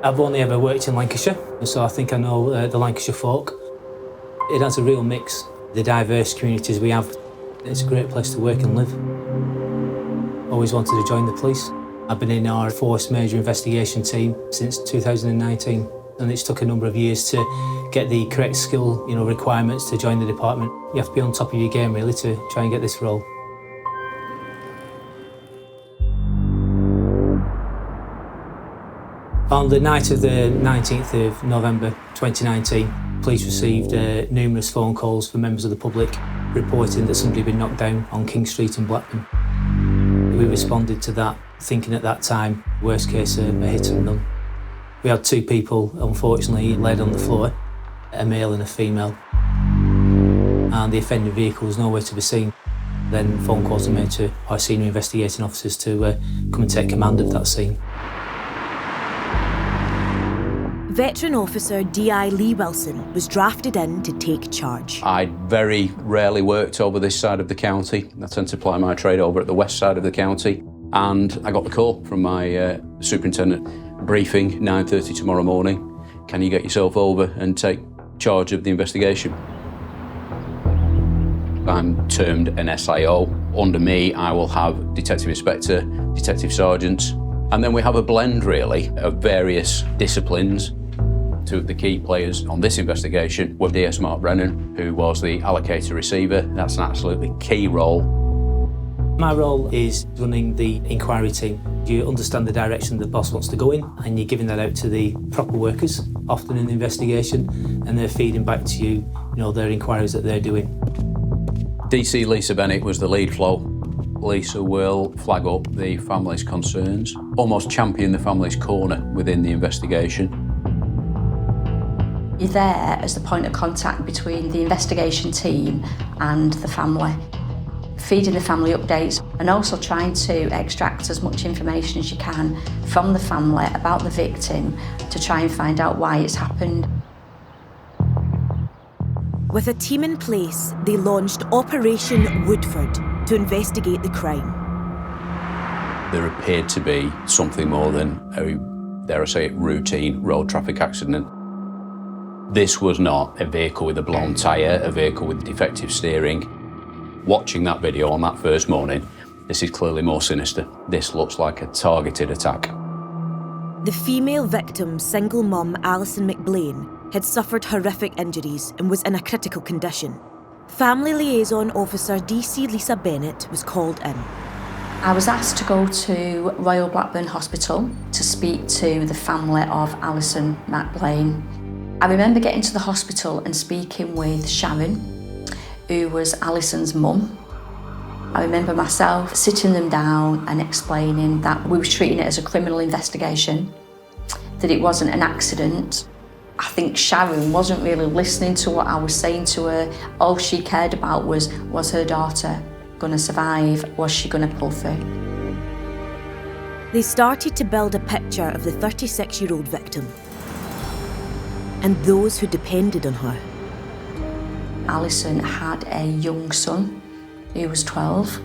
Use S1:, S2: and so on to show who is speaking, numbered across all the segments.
S1: I've only ever worked in Lancashire, so I think I know the Lancashire folk. It has a real mix, the diverse communities we have. It's a great place to work and live. Always wanted to join the police. I've been in our force major investigation team since 2019, and it's took a number of years to get the correct skill, requirements to join the department. You have to be on top of your game really to try and get this role. On the night of the 19th of November 2019, police received numerous phone calls from members of the public reporting that somebody had been knocked down on King Street in Blackburn. We responded to that, thinking at that time, worst case, a hit and run. We had two people, unfortunately, laid on the floor, a male and a female, and the offending vehicle was nowhere to be seen. Then phone calls were made to our senior investigating officers to come and take command of that scene.
S2: Veteran officer D.I. Lee Wilson was drafted in to take charge.
S3: I very rarely worked over this side of the county. I tend to ply my trade over at the west side of the county. And I got the call from my superintendent, briefing, 9:30 tomorrow morning. Can you get yourself over and take charge of the investigation? I'm termed an SIO. Under me, I will have Detective Inspector, Detective Sergeants, and then we have a blend, really, of various disciplines. Two of the key players on this investigation were DS Mark Brennan, who was the allocator receiver. That's an absolutely key role.
S1: My role is running the inquiry team. You understand the direction the boss wants to go in, and you're giving that out to the proper workers, often in the investigation, and they're feeding back to you, their inquiries that they're doing.
S3: DC Lisa Bennett was the lead flow. Lisa will flag up the family's concerns, almost champion the family's corner within the investigation.
S4: You're there as the point of contact between the investigation team and the family, feeding the family updates and also trying to extract as much information as you can from the family about the victim to try and find out why it's happened.
S2: With a team in place, they launched Operation Woodford to investigate the crime.
S3: There appeared to be something more than a, dare I say it, routine road traffic accident. This was not a vehicle with a blown tyre, a vehicle with defective steering. Watching that video on that first morning, this is clearly more sinister. This looks like a targeted attack.
S2: The female victim, single mum Alison McBlain, had suffered horrific injuries and was in a critical condition. Family liaison officer DC Lisa Bennett was called in.
S4: I was asked to go to Royal Blackburn Hospital to speak to the family of Alison McBlain. I remember getting to the hospital and speaking with Sharon, who was Alison's mum. I remember myself sitting them down and explaining that we were treating it as a criminal investigation, that it wasn't an accident. I think Sharon wasn't really listening to what I was saying to her. All she cared about was her daughter going to survive? Was she going to pull through?
S2: They started to build a picture of the 36-year-old victim and those who depended on her.
S4: Alison had a young son who was 12.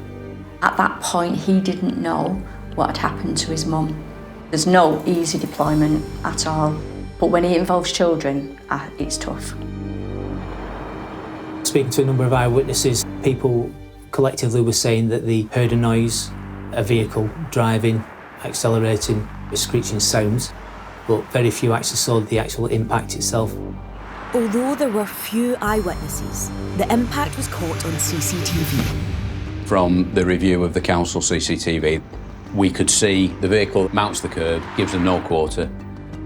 S4: At that point, he didn't know what had happened to his mum. There's no easy deployment at all, but when it involves children, it's tough.
S1: Speaking to a number of eyewitnesses, people collectively were saying that they heard a noise, a vehicle driving, accelerating, with screeching sounds, but very few actually saw the actual impact itself.
S2: Although there were few eyewitnesses, the impact was caught on CCTV.
S3: From the review of the council CCTV, we could see the vehicle mounts the curb, gives a no quarter,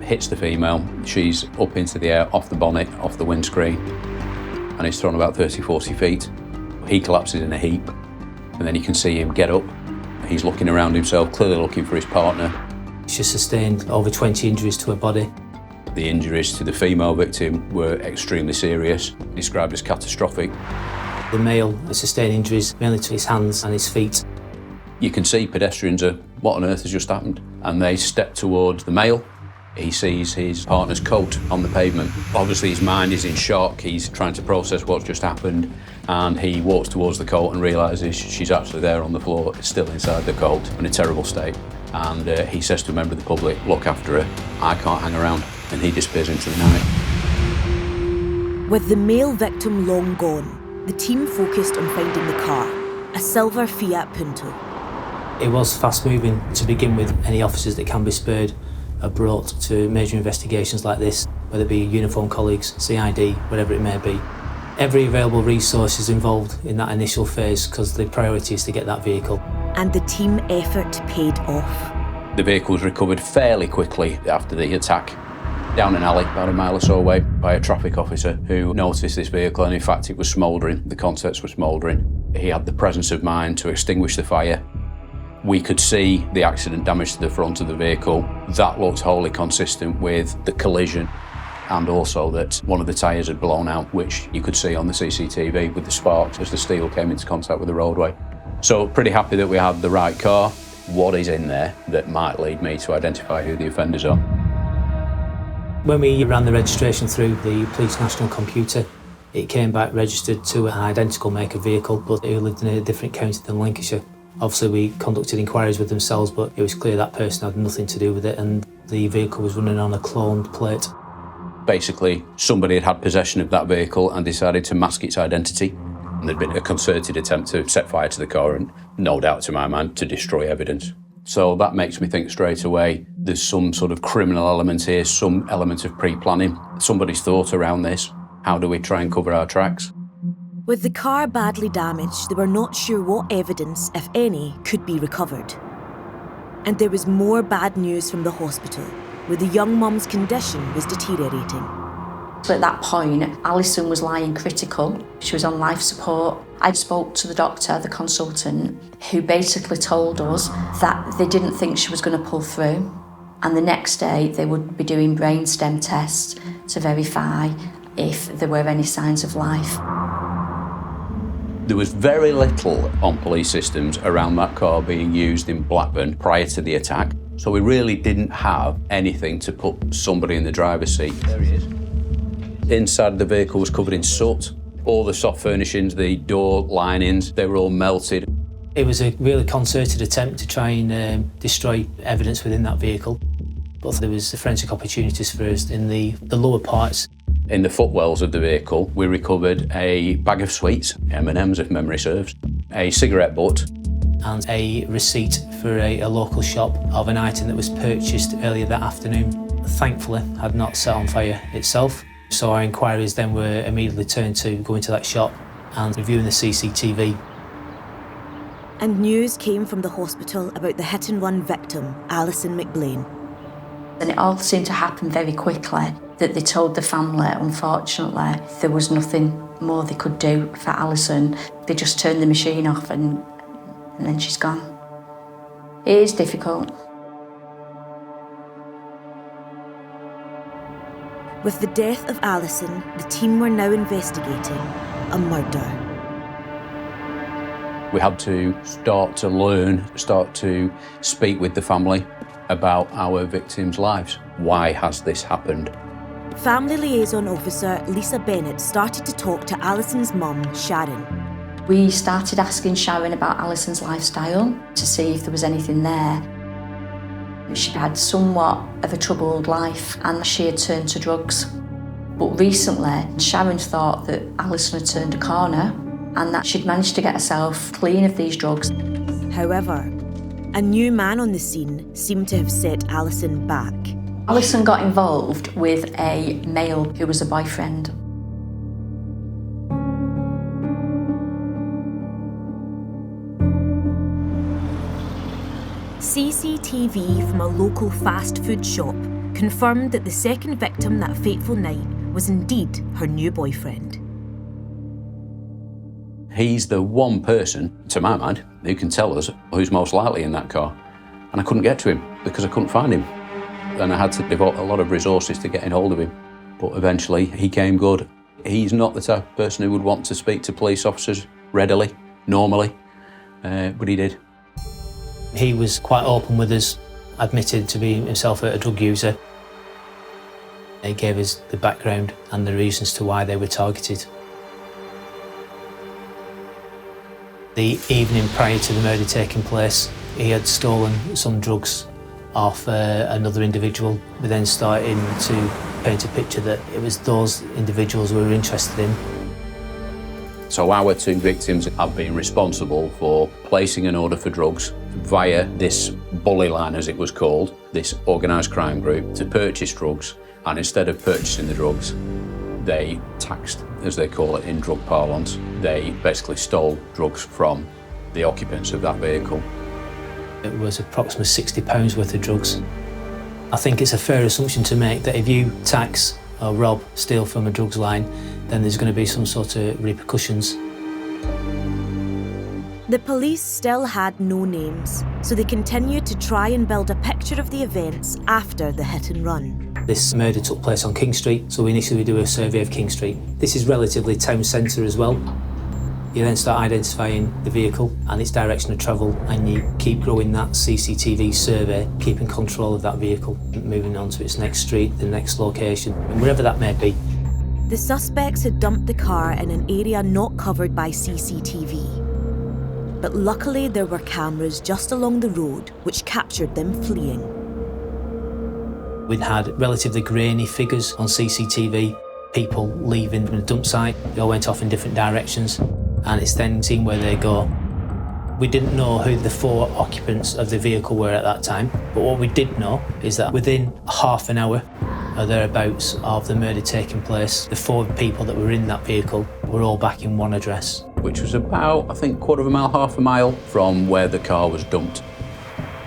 S3: hits the female. She's up into the air, off the bonnet, off the windscreen, and is thrown about 30, 40 feet. He collapses in a heap, and then you can see him get up. He's looking around himself, clearly looking for his partner.
S1: She sustained over 20 injuries to her body.
S3: The injuries to the female victim were extremely serious, described as catastrophic.
S1: The male sustained injuries mainly to his hands and his feet.
S3: You can see pedestrians are, what on earth has just happened? And they step towards the male, He sees his partner's coat on the pavement. Obviously his mind is in shock, he's trying to process what's just happened, and he walks towards the coat and realises she's actually there on the floor, still inside the coat, in a terrible state. And he says to a member of the public, "Look after her, I can't hang around," and he disappears into the night.
S2: With the male victim long gone, the team focused on finding the car, a silver Fiat Punto.
S1: It was fast moving to begin with. Any officers that can be spared are brought to major investigations like this, whether it be uniformed colleagues, CID, whatever it may be. Every available resource is involved in that initial phase because the priority is to get that vehicle.
S2: And the team effort paid off.
S3: The vehicle was recovered fairly quickly after the attack, down an alley about a mile or so away, by a traffic officer who noticed this vehicle, and in fact it was smouldering, the contents were smouldering. He had the presence of mind to extinguish the fire. We could see the accident damage to the front of the vehicle. That looked wholly consistent with the collision, and also that one of the tyres had blown out, which you could see on the CCTV with the sparks as the steel came into contact with the roadway. So pretty happy that we had the right car. What is in there that might lead me to identify who the offenders are?
S1: When we ran the registration through the police national computer, it came back registered to an identical make of vehicle, but it lived in a different county than Lancashire. Obviously we conducted inquiries with themselves, but it was clear that person had nothing to do with it, and the vehicle was running on a cloned plate.
S3: Basically, somebody had had possession of that vehicle and decided to mask its identity. And there'd been a concerted attempt to set fire to the car and, no doubt to my mind, to destroy evidence. So that makes me think straight away there's some sort of criminal element here, some element of pre-planning. Somebody's thought around this. How do we try and cover our tracks?
S2: With the car badly damaged, they were not sure what evidence, if any, could be recovered. And there was more bad news from the hospital, where the young mum's condition was deteriorating.
S4: So at that point, Alison was lying critical. She was on life support. I spoke to the doctor, the consultant, who basically told us that they didn't think she was going to pull through. And the next day, they would be doing brainstem tests to verify if there were any signs of life.
S3: There was very little on police systems around that car being used in Blackburn prior to the attack. So we really didn't have anything to put somebody in the driver's seat. There he is. Inside the vehicle was covered in soot. All the soft furnishings, the door linings, they were all melted.
S1: It was a really concerted attempt to try and destroy evidence within that vehicle. But there was forensic opportunities for us in the lower parts.
S3: In the footwells of the vehicle, we recovered a bag of sweets, M&Ms if memory serves, a cigarette butt,
S1: and a receipt for a local shop of an item that was purchased earlier that afternoon. Thankfully, had not set on fire itself. So our inquiries then were immediately turned to going to that shop and reviewing the CCTV.
S2: And news came from the hospital about the hit-and-run victim, Alison McBlain.
S4: And it all seemed to happen very quickly, that they told the family, unfortunately, there was nothing more they could do for Alison. They just turned the machine off and then she's gone. It is difficult.
S2: With the death of Alison, the team were now investigating a murder.
S3: We had to start to speak with the family about our victims' lives. Why has this happened?
S2: Family liaison officer Lisa Bennett started to talk to Alison's mum, Sharon.
S4: We started asking Sharon about Alison's lifestyle to see if there was anything there. She had somewhat of a troubled life and she had turned to drugs. But recently, Sharon thought that Alison had turned a corner and that she'd managed to get herself clean of these drugs.
S2: However, a new man on the scene seemed to have set Alison back.
S4: Alison got involved with a male who was a boyfriend.
S2: CCTV from a local fast food shop confirmed that the second victim that fateful night was indeed her new boyfriend.
S3: He's the one person, to my mind, who can tell us who's most likely in that car. And I couldn't get to him because I couldn't find him. And I had to devote a lot of resources to getting hold of him. But eventually he came good. He's not the type of person who would want to speak to police officers readily, normally, but he did.
S1: He was quite open with us, admitted to being himself a drug user. It gave us the background and the reasons to why they were targeted. The evening prior to the murder taking place, he had stolen some drugs off another individual. We then started to paint a picture that it was those individuals we were interested in.
S3: So our two victims have been responsible for placing an order for drugs via this bully line, as it was called, this organised crime group, to purchase drugs, and instead of purchasing the drugs, they taxed, as they call it in drug parlance. They basically stole drugs from the occupants of that vehicle.
S1: It was approximately £60 worth of drugs. I think it's a fair assumption to make that if you tax or rob, steal from a drugs line, then there's going to be some sort of repercussions.
S2: The police still had no names, so they continued to try and build a picture of the events after the hit and run.
S1: This murder took place on King Street, so initially we do a survey of King Street. This is relatively town centre as well. You then start identifying the vehicle and its direction of travel, and you keep growing that CCTV survey, keeping control of that vehicle, moving on to its next street, the next location, and wherever that may be.
S2: The suspects had dumped the car in an area not covered by CCTV. But luckily there were cameras just along the road which captured them fleeing.
S1: We'd had relatively grainy figures on CCTV, people leaving from the dump site. They all went off in different directions, and it's then seeing where they go. We didn't know who the 4 occupants of the vehicle were at that time, but what we did know is that within half an hour or thereabouts of the murder taking place, the 4 people that were in that vehicle were all back in one address.
S3: Which was about, I think, quarter of a mile, half a mile from where the car was dumped.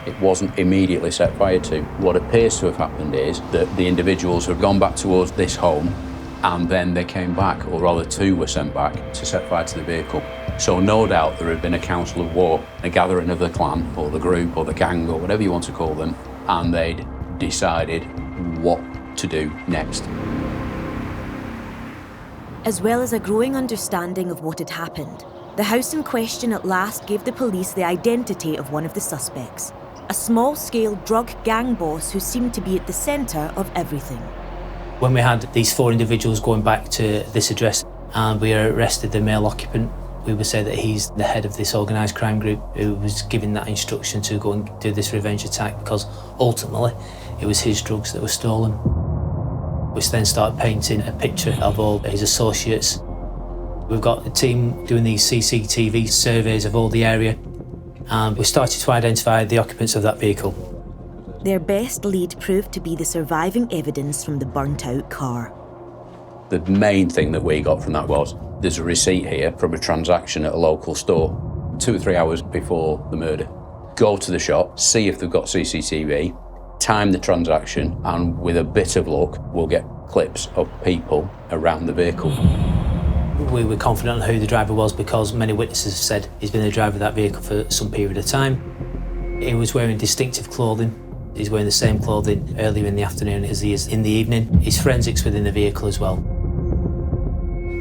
S3: It wasn't immediately set fire to. What appears to have happened is that the individuals have gone back towards this home, and then they came back, or rather 2 were sent back, to set fire to the vehicle. So no doubt there had been a council of war, a gathering of the clan, or the group, or the gang, or whatever you want to call them, and they'd decided what to do next.
S2: As well as a growing understanding of what had happened, the house in question at last gave the police the identity of one of the suspects, a small-scale drug gang boss who seemed to be at the centre of everything.
S1: When we had these 4 individuals going back to this address and we arrested the male occupant, we would say that he's the head of this organised crime group who was given that instruction to go and do this revenge attack, because ultimately it was his drugs that were stolen. We then started painting a picture of all his associates. We've got a team doing these CCTV surveys of all the area, and we started to identify the occupants of that vehicle.
S2: Their best lead proved to be the surviving evidence from the burnt-out car.
S3: The main thing that we got from that was, there's a receipt here from a transaction at a local store 2 or 3 hours before the murder. Go to the shop, see if they've got CCTV, time the transaction, and with a bit of luck, we'll get clips of people around the vehicle.
S1: We were confident on who the driver was because many witnesses have said he's been the driver of that vehicle for some period of time. He was wearing distinctive clothing. He's wearing the same clothing earlier in the afternoon as he is in the evening. His forensics within the vehicle as well.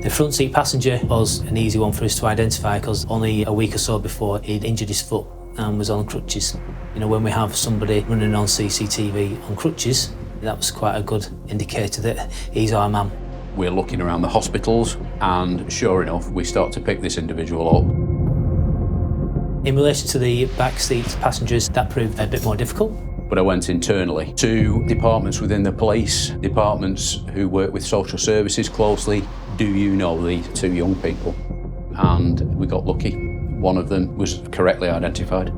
S1: The front seat passenger was an easy one for us to identify because only a week or so before he'd injured his foot and was on crutches. You know, when we have somebody running on CCTV on crutches, that was quite a good indicator that he's our man.
S3: We're looking around the hospitals, and sure enough, we start to pick this individual up.
S1: In relation to the back seat passengers, that proved a bit more difficult.
S3: But I went internally to departments within the police, departments who work with social services closely. Do you know these 2 young people? And we got lucky. One of them was correctly identified.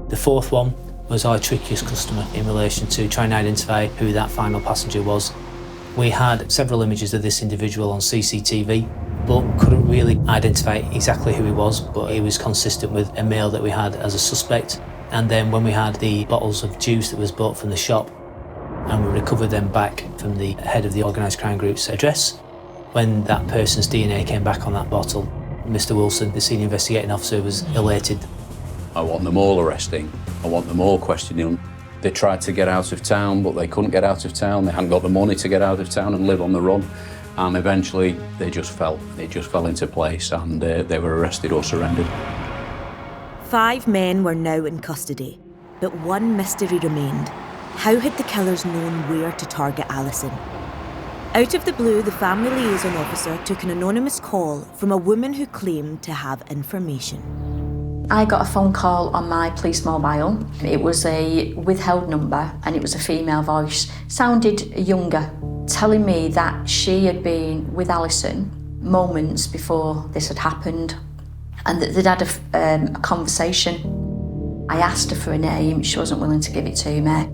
S1: The 4th one was our trickiest customer in relation to trying to identify who that final passenger was. We had several images of this individual on CCTV, but couldn't really identify exactly who he was, but he was consistent with a male that we had as a suspect. And then when we had the bottles of juice that was bought from the shop, and we recovered them back from the head of the organised crime group's address, when that person's DNA came back on that bottle, Mr. Wilson, the senior investigating officer, was elated.
S3: I want them all arresting. I want them all questioning. They tried to get out of town, but they couldn't get out of town. They hadn't got the money to get out of town and live on the run. And eventually, they just fell. They just fell into place, and they were arrested or surrendered.
S2: 5 men were now in custody, but one mystery remained. how had the killers known where to target Alison? Out of the blue, the family liaison officer took an anonymous call from a woman who claimed to have information.
S4: I got a phone call on my police mobile. It was a withheld number and it was a female voice, sounded younger, telling me that she had been with Alison moments before this had happened and that they'd had a conversation. I asked her for a name, she wasn't willing to give it to me.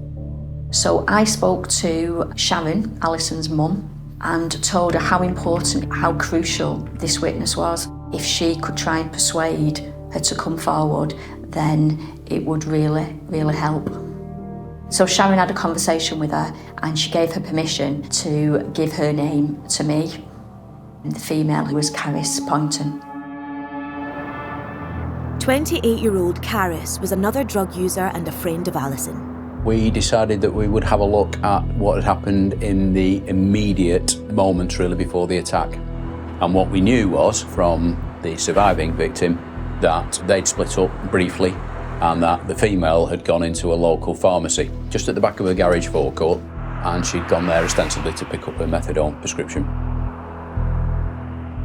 S4: So I spoke to Sharon, Alison's mum, and told her how important, how crucial this witness was. If she could try and persuade her to come forward, then it would really, really help. So Sharon had a conversation with her and she gave her permission to give her name to me. The female was Caris Poynton.
S2: 28-year-old Caris was another drug user and a friend of Alison.
S3: We decided that we would have a look at what had happened in the immediate moments really before the attack. And what we knew was from the surviving victim that they'd split up briefly and that the female had gone into a local pharmacy just at the back of a garage forecourt, and she'd gone there ostensibly to pick up her methadone prescription.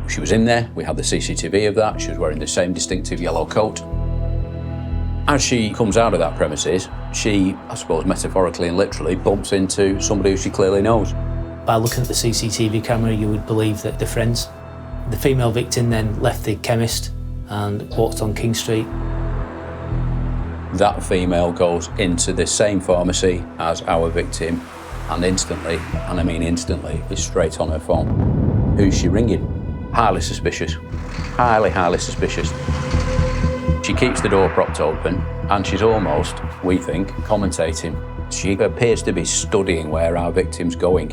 S3: She was in there, we had the CCTV of that, she was wearing the same distinctive yellow coat. As she comes out of that premises, she, I suppose metaphorically and literally, bumps into somebody who she clearly knows.
S1: By looking at the CCTV camera, you would believe that they're friends. The female victim then left the chemist and walked on King Street.
S3: That female goes into the same pharmacy as our victim and instantly, and I mean instantly, is straight on her phone. Who's she ringing? Highly suspicious. Highly, highly suspicious. She keeps the door propped open and she's almost, we think, commentating. She appears to be studying where our victim's going.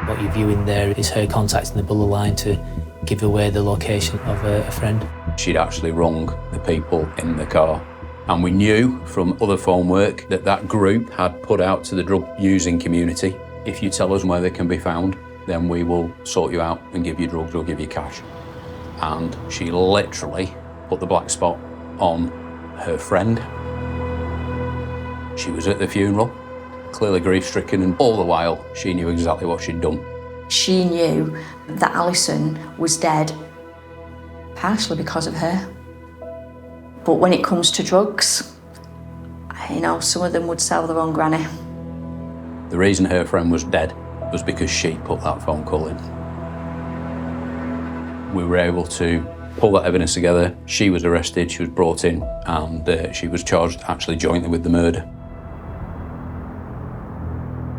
S1: What you're viewing there is her contacting the Buller line to give away the location of a friend.
S3: She'd actually rung the people in the car. And we knew from other phone work that that group had put out to the drug-using community, if you tell us where they can be found, then we will sort you out and give you drugs or give you cash. And she literally put the black spot on her friend. She was at the funeral, clearly grief-stricken, and all the while she knew exactly what she'd done.
S4: She knew that Alison was dead, partially because of her. But when it comes to drugs, you know, some of them would sell their own granny.
S3: The reason her friend was dead was because she put that phone call in. We were able to pull that evidence together. She was arrested, she was brought in, and she was charged actually jointly with the murder.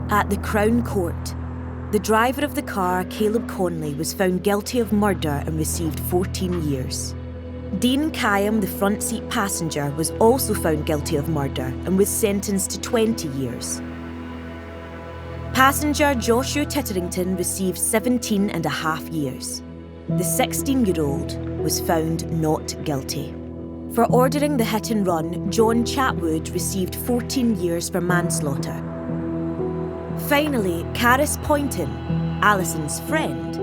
S2: At the Crown Court, the driver of the car, Caleb Conley, was found guilty of murder and received 14 years. Dean Kayam, the front seat passenger, was also found guilty of murder and was sentenced to 20 years. Passenger Joshua Titterington received 17 and a half years. The 16-year-old was found not guilty. For ordering the hit and run, John Chatwood received 14 years for manslaughter. Finally, Caris Poynton, Alison's friend,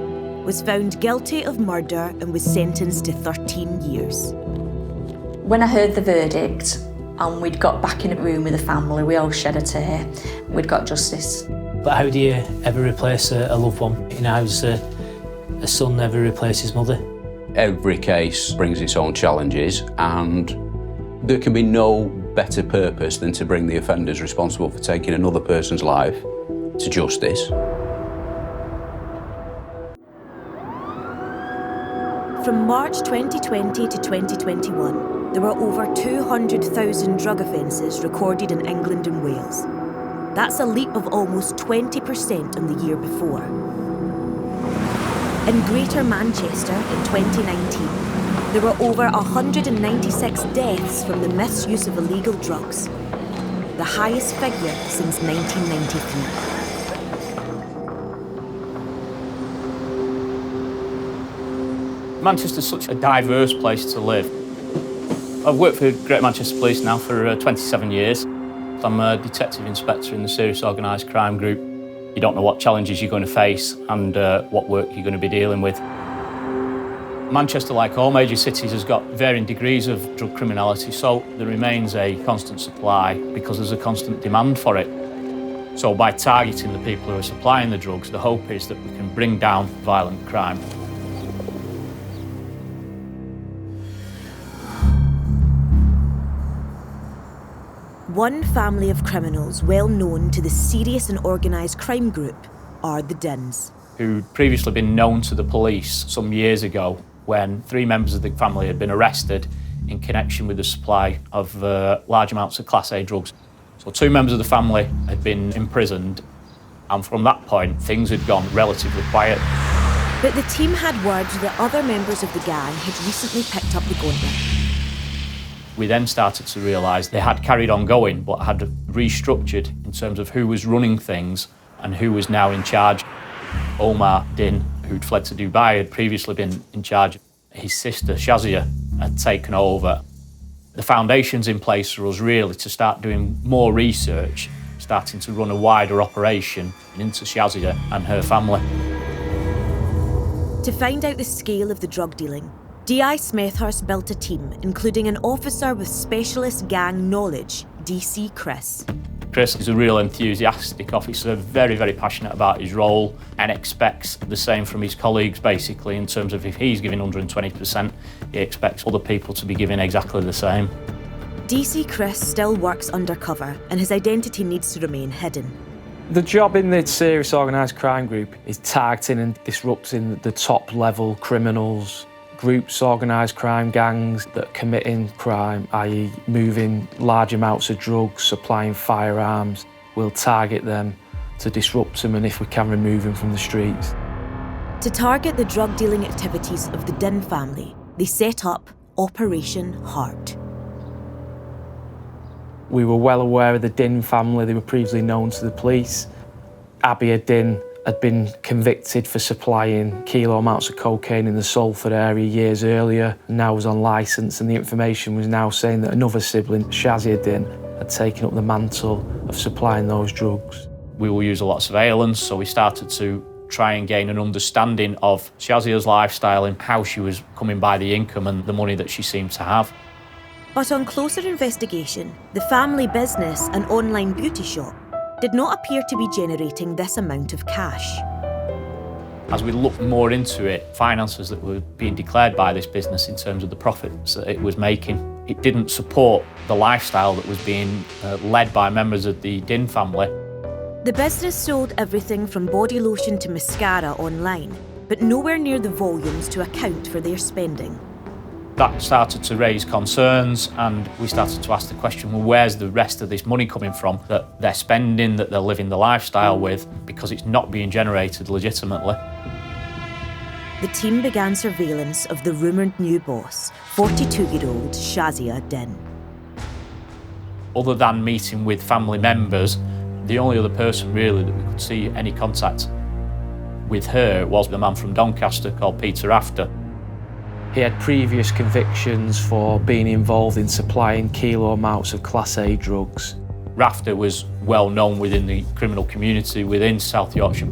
S2: was found guilty of murder and was sentenced to 13 years.
S4: When I heard the verdict and we'd got back in a room with the family, we all shed a tear. We'd got justice.
S1: But how do you ever replace a loved one? You know, how's a son never replace his mother?
S3: Every case brings its own challenges, and there can be no better purpose than to bring the offenders responsible for taking another person's life to justice.
S2: From March 2020 to 2021, there were over 200,000 drug offences recorded in England and Wales. That's a leap of almost 20% on the year before. In Greater Manchester in 2019, there were over 196 deaths from the misuse of illegal drugs, the highest figure since 1993.
S5: Manchester's such a diverse place to live. I've worked for Greater Manchester Police now for 27 years. I'm a detective inspector in the Serious Organised Crime Group. You don't know what challenges you're going to face and what work you're going to be dealing with. Manchester, like all major cities, has got varying degrees of drug criminality, so there remains a constant supply because there's a constant demand for it. So by targeting the people who are supplying the drugs, the hope is that we can bring down violent crime.
S2: One family of criminals well known to the serious and organised crime group are the Dins.
S5: Who'd previously been known to the police some years ago when 3 members of the family had been arrested in connection with the supply of large amounts of Class A drugs. So 2 members of the family had been imprisoned, and from that point, things had gone relatively quiet.
S2: But the team had word that other members of the gang had recently picked up the gauntlet.
S5: We then started to realise they had carried on going, but had restructured in terms of who was running things and who was now in charge. Omar Din, who'd fled to Dubai, had previously been in charge. His sister, Shazia, had taken over. The foundation's in place for us really to start doing more research, starting to run a wider operation into Shazia and her family.
S2: To find out the scale of the drug dealing, DI Smethurst built a team, including an officer with specialist gang knowledge, DC Chris.
S5: Chris is a real enthusiastic officer, very, very passionate about his role and expects the same from his colleagues, basically, in terms of if he's giving 120%, he expects other people to be giving exactly the same.
S2: DC Chris still works undercover and his identity needs to remain hidden.
S6: The job in the serious organised crime group is targeting and disrupting the top-level criminals, groups, organised crime gangs that are committing crime, i.e. moving large amounts of drugs, supplying firearms. We'll target them to disrupt them and if we can remove them from the streets.
S2: To target the drug dealing activities of the Din family, they set up Operation Heart.
S6: We were well aware of the Din family. They were previously known to the police. Abia Din had been convicted for supplying kilo amounts of cocaine in the Salford area years earlier, and now was on licence, and the information was now saying that another sibling, Shazia Din, had taken up the mantle of supplying those drugs.
S5: We will use a lot of surveillance, so we started to try and gain an understanding of Shazia's lifestyle and how she was coming by the income and the money that she seemed to have.
S2: But on closer investigation, the family business and online beauty shop did not appear to be generating this amount of cash.
S5: As we looked more into it, finances that were being declared by this business in terms of the profits that it was making, it didn't support the lifestyle that was being led by members of the Din family.
S2: The business sold everything from body lotion to mascara online, but nowhere near the volumes to account for their spending.
S5: That started to raise concerns, and we started to ask the question, well, where's the rest of this money coming from that they're spending, that they're living the lifestyle with, because it's not being generated legitimately.
S2: The team began surveillance of the rumoured new boss, 42-year-old Shazia Din.
S5: Other than meeting with family members, the only other person really that we could see any contact with her was the man from Doncaster called Peter After.
S6: He had previous convictions for being involved in supplying kilo amounts of Class A drugs.
S5: Rafter was well known within the criminal community within South Yorkshire.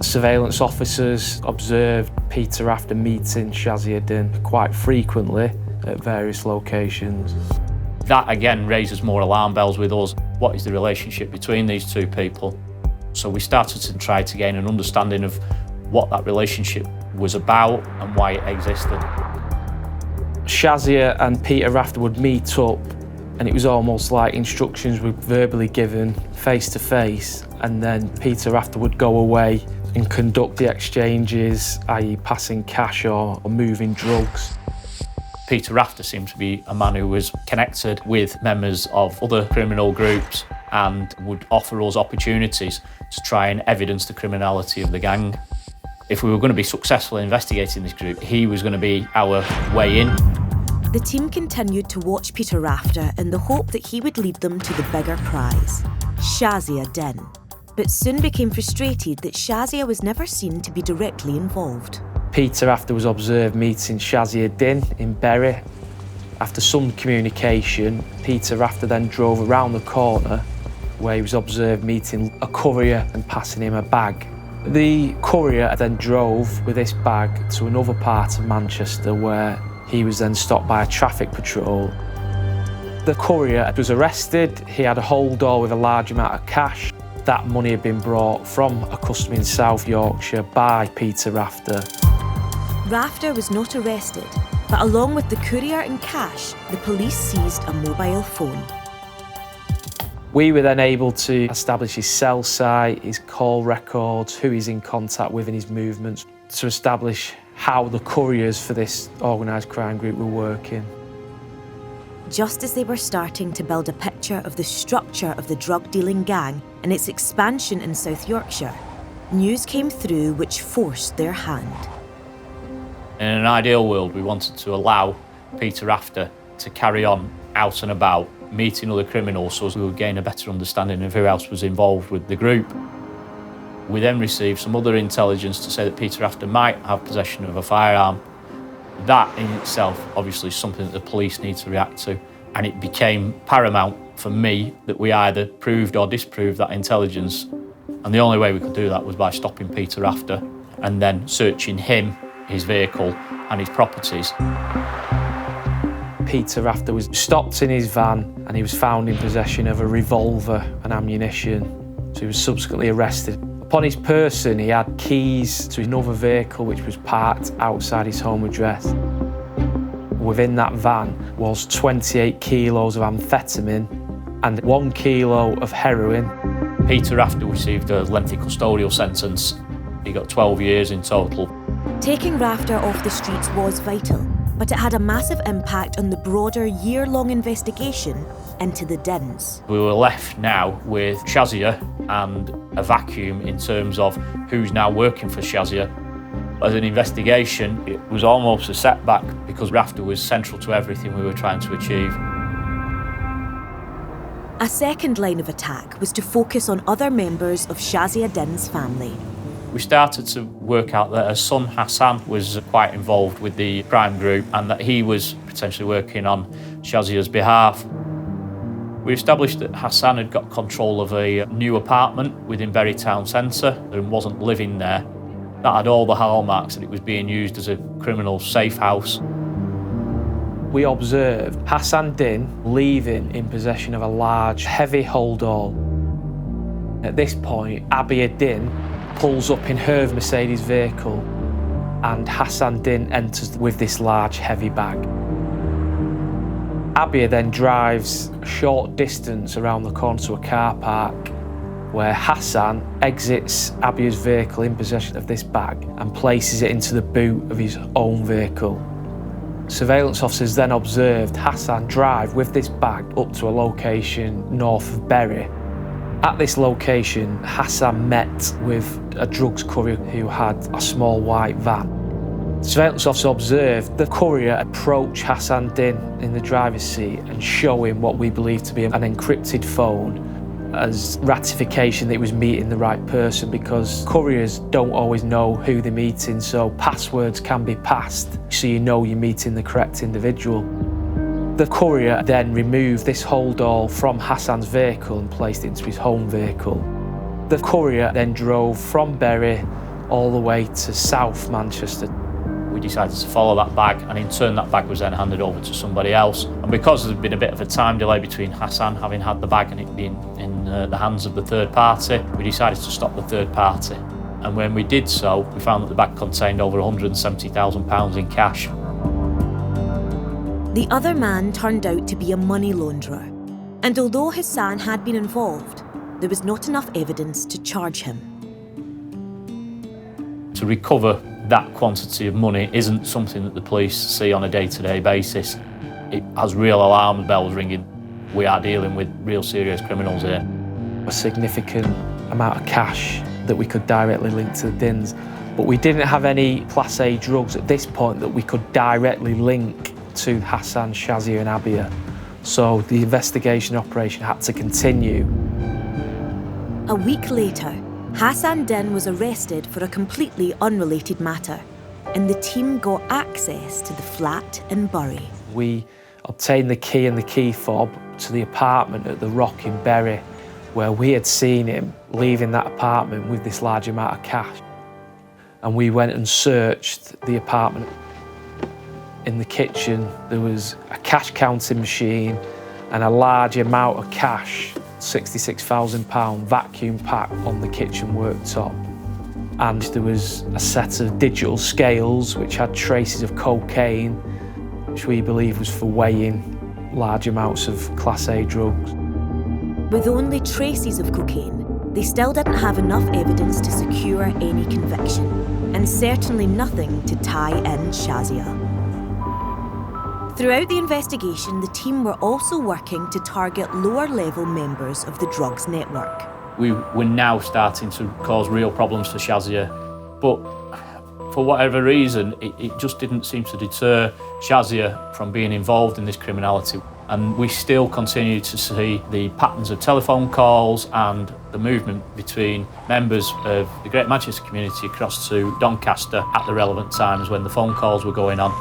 S6: Surveillance officers observed Peter Rafter meeting Shazia Din quite frequently at various locations.
S5: That again raises more alarm bells with us. What is the relationship between these two people? So we started to try to gain an understanding of what that relationship was about and why it existed.
S6: Shazia and Peter Rafter would meet up, and it was almost like instructions were verbally given face to face, and then Peter Rafter would go away and conduct the exchanges, i.e. passing cash or moving drugs.
S5: Peter Rafter seemed to be a man who was connected with members of other criminal groups and would offer us opportunities to try and evidence the criminality of the gang. If we were going to be successful in investigating this group, he was going to be our way in.
S2: The team continued to watch Peter Rafter in the hope that he would lead them to the bigger prize, Shazia Din. But soon became frustrated that Shazia was never seen to be directly involved.
S6: Peter Rafter was observed meeting Shazia Din in Bury. After some communication, Peter Rafter then drove around the corner where he was observed meeting a courier and passing him a bag. The courier then drove with this bag to another part of Manchester where he was then stopped by a traffic patrol. The courier was arrested. He had a hold all with a large amount of cash. That money had been brought from a customer in South Yorkshire by Peter Rafter.
S2: Rafter was not arrested, but along with the courier and cash, the police seized a mobile phone.
S6: We were then able to establish his cell site, his call records, who he's in contact with and his movements, to establish how the couriers for this organised crime group were working.
S2: Just as they were starting to build a picture of the structure of the drug-dealing gang and its expansion in South Yorkshire, news came through which forced their hand.
S5: In an ideal world, we wanted to allow Peter Rafter to carry on out and about, meeting other criminals so as we would gain a better understanding of who else was involved with the group. We then received some other intelligence to say that Peter Rafter might have possession of a firearm. That in itself, obviously, is something that the police need to react to, and it became paramount for me that we either proved or disproved that intelligence, and the only way we could do that was by stopping Peter Rafter and then searching him, his vehicle and his properties.
S6: Peter Rafter was stopped in his van and he was found in possession of a revolver and ammunition, so he was subsequently arrested. Upon his person, he had keys to another vehicle which was parked outside his home address. Within that van was 28 kilos of amphetamine and 1 kilo of heroin.
S5: Peter Rafter received a lengthy custodial sentence. He got 12 years in total.
S2: Taking Rafter off the streets was vital, but it had a massive impact on the broader year-long investigation into the dens.
S5: We were left now with Shazia and a vacuum in terms of who's now working for Shazia. As an investigation, it was almost a setback because Rafter was central to everything we were trying to achieve.
S2: A second line of attack was to focus on other members of Shazia Din's family.
S5: We started to work out that her son Hassan was quite involved with the crime group and that he was potentially working on Shazia's behalf. We established that Hassan had got control of a new apartment within Bury Town Centre and wasn't living there. That had all the hallmarks that it was being used as a criminal safe house.
S6: We observed Hassan Din leaving in possession of a large, heavy hold-all. At this point, Abia Din pulls up in her Mercedes vehicle and Hassan Din enters with this large, heavy bag. Abia then drives a short distance around the corner to a car park where Hassan exits Abia's vehicle in possession of this bag and places it into the boot of his own vehicle. Surveillance officers then observed Hassan drive with this bag up to a location north of Bury. At this location, Hassan met with a drugs courier who had a small white van. Surveillance officer observed the courier approach Hassan Din in the driver's seat and show him what we believe to be an encrypted phone as ratification that he was meeting the right person, because couriers don't always know who they're meeting, so passwords can be passed so you know you're meeting the correct individual. The courier then removed this hold-all from Hassan's vehicle and placed it into his home vehicle. The courier then drove from Bury all the way to South Manchester.
S5: We decided to follow that bag, and in turn that bag was then handed over to somebody else. And because there'd been a bit of a time delay between Hassan having had the bag and it being in the hands of the third party, we decided to stop the third party. And when we did so, we found that the bag contained over £170,000 in cash.
S2: The other man turned out to be a money launderer, and although Hassan had been involved, there was not enough evidence to charge him.
S5: To recover that quantity of money isn't something that the police see on a day-to-day basis. It has real alarm bells ringing. We are dealing with real serious criminals here.
S6: A significant amount of cash that we could directly link to the Dins, but we didn't have any Class A drugs at this point that we could directly link to Hassan, Shazia and Abia. So the investigation operation had to continue.
S2: A week later, Hassan Din was arrested for a completely unrelated matter, and the team got access to the flat in Bury.
S6: We obtained the key and the key fob to the apartment at the Rock in Bury, where we had seen him leaving that apartment with this large amount of cash. And we went and searched the apartment. In the kitchen, there was a cash counting machine and a large amount of cash £66,000 vacuum pack on the kitchen worktop. And there was a set of digital scales which had traces of cocaine, which we believe was for weighing large amounts of Class A drugs.
S2: With only traces of cocaine, they still didn't have enough evidence to secure any conviction, and certainly nothing to tie in Shazia. Throughout the investigation, the team were also working to target lower-level members of the drugs network.
S5: We were now starting to cause real problems for Shazia, but for whatever reason, it just didn't seem to deter Shazia from being involved in this criminality. And we still continue to see the patterns of telephone calls and the movement between members of the Great Manchester community across to Doncaster at the relevant times when the phone calls were going on.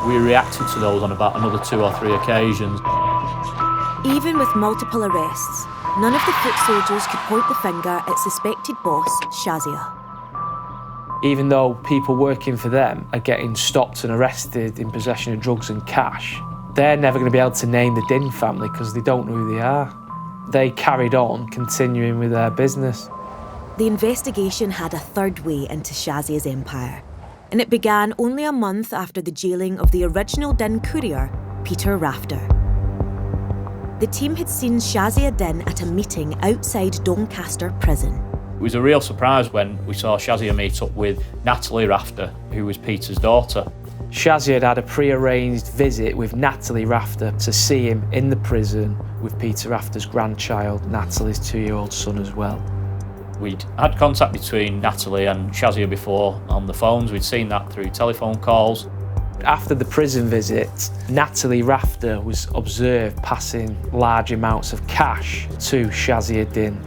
S5: We reacted to those on about another 2 or 3 occasions.
S2: Even with multiple arrests, none of the foot soldiers could point the finger at suspected boss Shazia.
S6: Even though people working for them are getting stopped and arrested in possession of drugs and cash, they're never going to be able to name the Din family because they don't know who they are. They carried on continuing with their business.
S2: The investigation had a third way into Shazia's empire, and it began only a month after the jailing of the original Din courier, Peter Rafter. The team had seen Shazia Din at a meeting outside Doncaster prison.
S5: It was a real surprise when we saw Shazia meet up with Natalie Rafter, who was Peter's daughter.
S6: Shazia had a pre-arranged visit with Natalie Rafter to see him in the prison with Peter Rafter's grandchild, Natalie's 2-year-old son as well.
S5: We'd had contact between Natalie and Shazia before on the phones. We'd seen that through telephone calls.
S6: After the prison visit, Natalie Rafter was observed passing large amounts of cash to Shazia Din.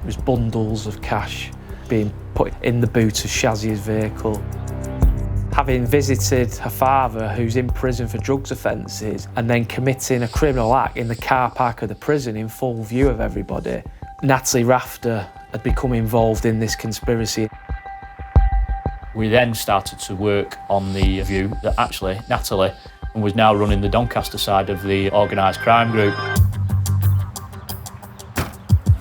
S6: It was bundles of cash being put in the boot of Shazia's vehicle. Having visited her father, who's in prison for drugs offences, and then committing a criminal act in the car park of the prison in full view of everybody, Natalie Rafter had become involved in this conspiracy.
S5: We then started to work on the view that actually Natalie was now running the Doncaster side of the organised crime group.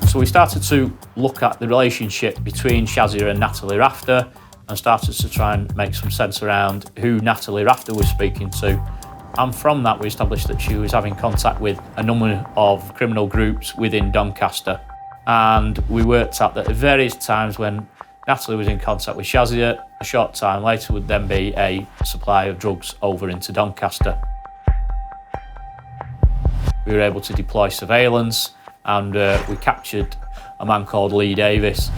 S5: So we started to look at the relationship between Shazia and Natalie Rafter and started to try and make some sense around who Natalie Rafter was speaking to. And from that, we established that she was having contact with a number of criminal groups within Doncaster. And we worked out that at various times when Natalie was in contact with Shazia, a short time later would then be a supply of drugs over into Doncaster. We were able to deploy surveillance and we captured a man called Lee Davis.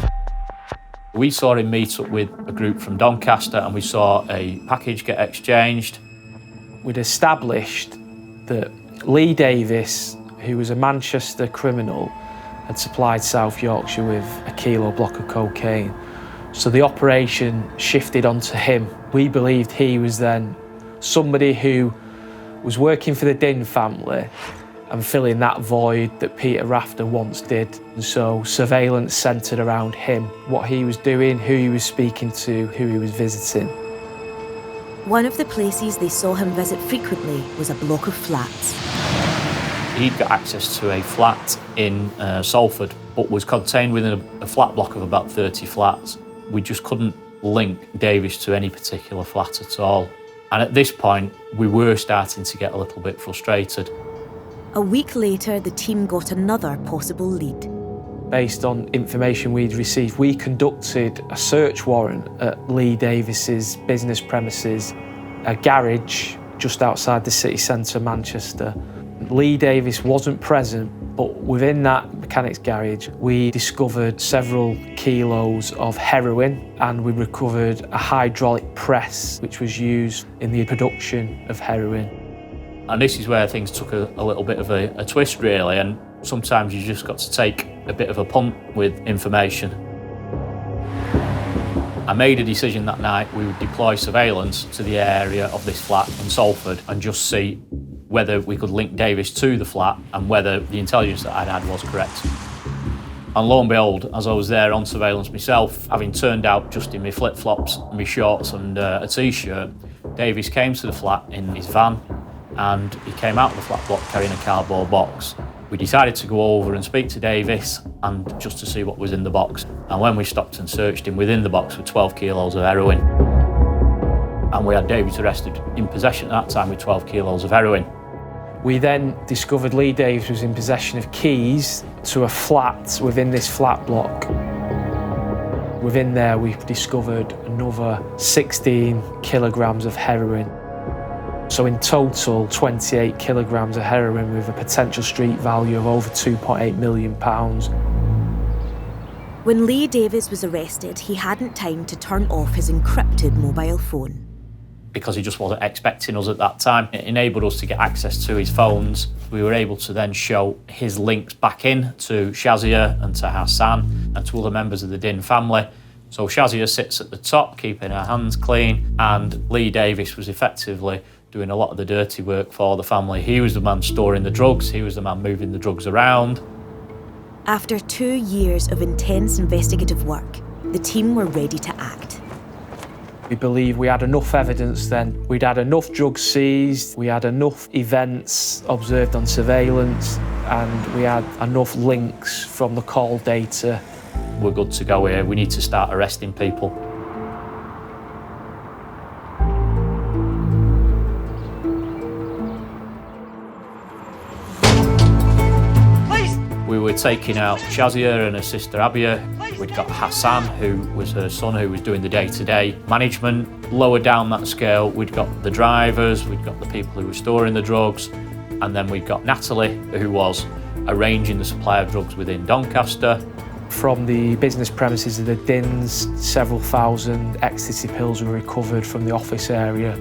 S5: We saw him meet up with a group from Doncaster and we saw a package get exchanged.
S6: We'd established that Lee Davis, who was a Manchester criminal, had supplied South Yorkshire with a kilo block of cocaine. So the operation shifted onto him. We believed he was then somebody who was working for the Din family and filling that void that Peter Rafter once did. And so surveillance centred around him, what he was doing, who he was speaking to, who he was visiting.
S2: One of the places they saw him visit frequently was a block of flats.
S5: He'd got access to a flat in Salford, but was contained within a flat block of about 30 flats. We just couldn't link Davis to any particular flat at all. And at this point, we were starting to get a little bit frustrated.
S2: A week later, the team got another possible lead.
S6: Based on information we'd received, we conducted a search warrant at Lee Davis's business premises, a garage just outside the city centre of Manchester. Lee Davis wasn't present, but within that mechanics garage, we discovered several kilos of heroin and we recovered a hydraulic press which was used in the production of heroin.
S5: And this is where things took a little bit of a twist, really, and sometimes you just got to take a bit of a punt with information. I made a decision that night we would deploy surveillance to the area of this flat in Salford and just see whether we could link Davis to the flat and whether the intelligence that I'd had was correct. And lo and behold, as I was there on surveillance myself, having turned out just in my flip-flops, my shorts and a t-shirt, Davis came to the flat in his van and he came out of the flat block carrying a cardboard box. We decided to go over and speak to Davis and just to see what was in the box. And when we stopped and searched him, within the box were 12 kilos of heroin. And we had Davis arrested in possession at that time with 12 kilos of heroin.
S6: We then discovered Lee Davis was in possession of keys to a flat within this flat block. Within there, we discovered another 16 kilograms of heroin. So in total, 28 kilograms of heroin with a potential street value of over £2.8 million.
S2: When Lee Davis was arrested, he hadn't time to turn off his encrypted mobile phone.
S5: Because he just wasn't expecting us at that time. It enabled us to get access to his phones. We were able to then show his links back in to Shazia and to Hassan and to other members of the Din family. So Shazia sits at the top, keeping her hands clean, and Lee Davis was effectively doing a lot of the dirty work for the family. He was the man storing the drugs, he was the man moving the drugs around.
S2: After 2 years of intense investigative work, the team were ready to act.
S6: We believe we had enough evidence then. We'd had enough drugs seized, we had enough events observed on surveillance, and we had enough links from the call data.
S5: We're good to go here, we need to start arresting people. We were taking out Shazia and her sister Abia. We'd got Hassan, who was her son, who was doing the day-to-day management. Lower down that scale, we'd got the drivers, we'd got the people who were storing the drugs, and then we'd got Natalie, who was arranging the supply of drugs within Doncaster.
S6: From the business premises of the Dins, several thousand ecstasy pills were recovered from the office area.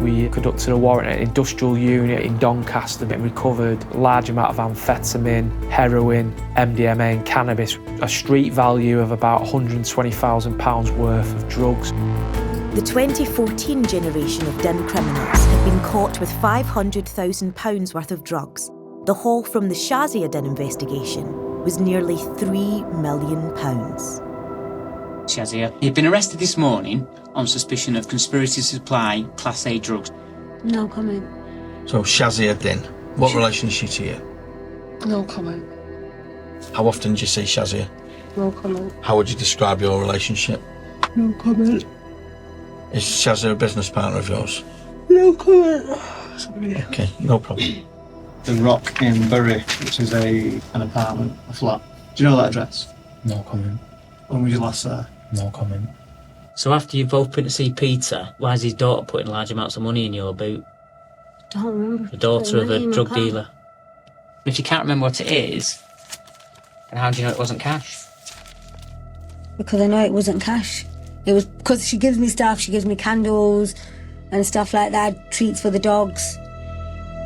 S6: We conducted a warrant at an industrial unit in Doncaster and recovered a large amount of amphetamine, heroin, MDMA and cannabis, a street value of about £120,000 worth of drugs.
S2: The 2014 generation of Din criminals had been caught with £500,000 worth of drugs. The haul from the Shazia Din investigation was nearly £3 million.
S7: Shazia, you've been arrested this morning on suspicion of conspiracy to supply Class A drugs.
S8: No comment.
S9: So Shazia Din, what relation is she to you?
S8: No comment.
S9: How often do you see Shazia?
S8: No comment.
S9: How would you describe your relationship?
S8: No comment.
S9: Is Shazia a business partner of yours?
S8: No comment. Sorry.
S9: Okay, no problem.
S10: The Rock in Bury, which is an apartment, a flat. Do you know that address?
S11: No comment.
S10: When was you last there?
S11: No comment.
S12: So after you've both been to see Peter, why is his daughter putting large amounts of money in your boot?
S8: Don't remember.
S12: The daughter of a drug
S8: car.
S12: dealer.
S7: If you can't remember what it is, then how do you know it wasn't cash?
S8: Because I know it wasn't cash. It was because she gives me stuff, she gives me candles and stuff like that, treats for the dogs.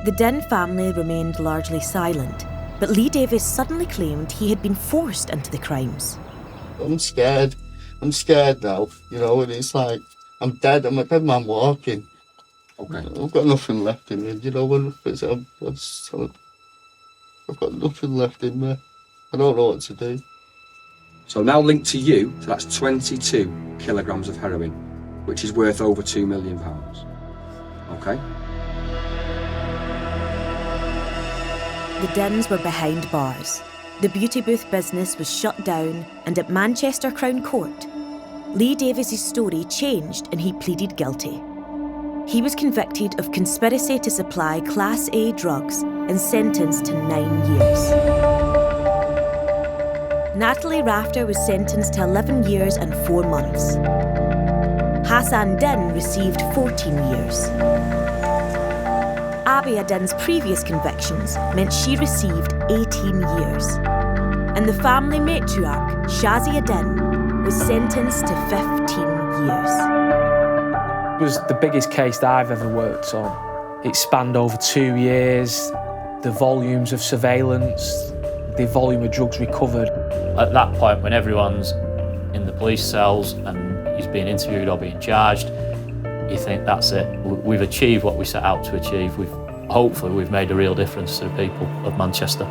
S2: The Din family remained largely silent, but Lee Davis suddenly claimed he had been forced into the crimes.
S13: I'm scared. I'm scared now, you know, and it's like, I'm dead. I'm a dead man walking.
S10: Okay.
S13: I've got nothing left in me, you know, I've got nothing left in me. I don't know what to do.
S14: So now linked to you, so that's 22 kilograms of heroin, which is worth over £2 million. Okay?
S2: The Dins were behind bars. The beauty booth business was shut down, and at Manchester Crown Court, Lee Davis's story changed and he pleaded guilty. He was convicted of conspiracy to supply Class A drugs and sentenced to 9 years. Natalie Rafter was sentenced to 11 years and 4 months. Hassan Din received 14 years. Abia Din's previous convictions meant she received 18 years. And the family matriarch, Shazia Din, was sentenced to 15 years.
S6: It was the biggest case that I've ever worked on. It spanned over 2 years, the volumes of surveillance, the volume of drugs recovered.
S5: At that point, when everyone's in the police cells and he's being interviewed or being charged, you think that's it. We've achieved what we set out to achieve. Hopefully we've made a real difference to the people of Manchester.